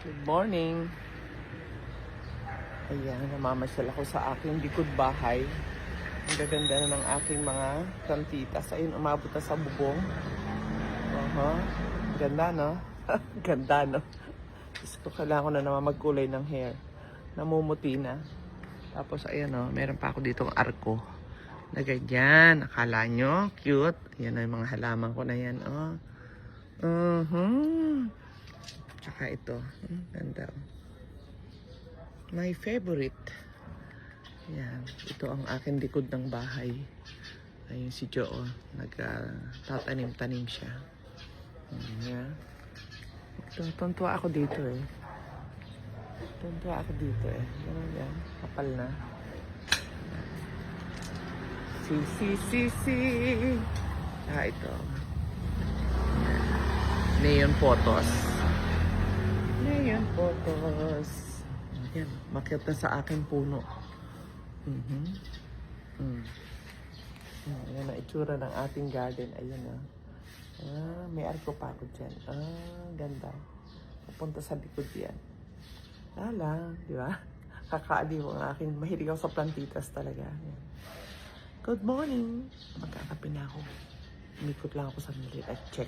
Good morning. Ayan, namamasyal ako sa aking likod bahay. Ang gaganda na ng aking mga plantitas. Ayun, umabot na sa bubong. Ganda, no? Ganda, no? Diyos ko, kailangan ko na naman magkulay ng hair. Namumuti na. Tapos, ayan, no? Meron pa ako ditong arko. Na ganyan. Akala nyo, cute. Ayan na yung mga halaman ko na yan, oh. Tsaka ito. Ganda, oh. My favorite. Yan. Ito ang aking likod ng bahay. Ayun si Joe. Nagtatanim-tanim siya. Yan. Tuntua ako dito eh. Tuntua ako dito eh. Yan. Kapal na. Si. Ito. Neon photos. Neon photos. Yan, makyat na sa aking puno. Yan ang itsura ng ating garden. Ayun na. May arko pa ako dyan. Ganda. Pupunta sa likod yan. Lang, di ba? Kakaaliw ang aking. Mahilig ako sa plantitas talaga. Yan. Good morning. Magkakape na ako. Umikot lang ako sa milit at check